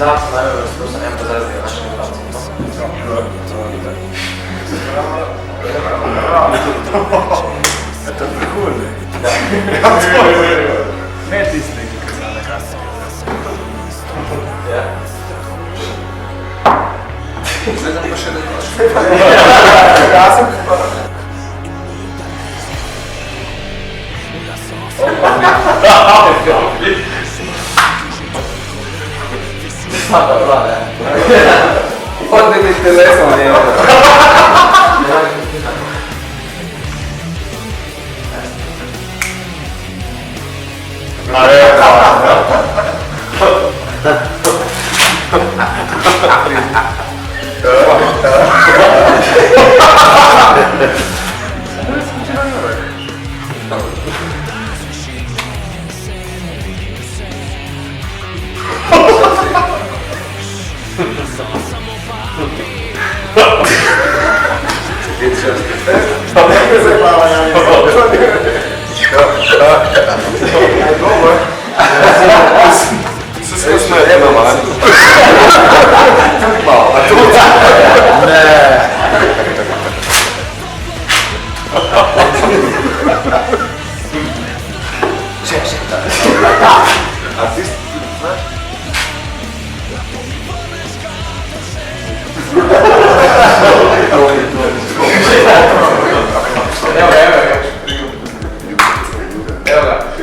Zato, naravno, da nema pozdravi našim gledalcima. To je prihudno. Ne ti slike kad sam na kasi. Ja? Ne znam baš jedan koš. Ja sam Sada, da, ne. Odbili telefon, je. Sve smo je jedno, man. A tu? Ne. Češ, a ti znaš? Evo ga.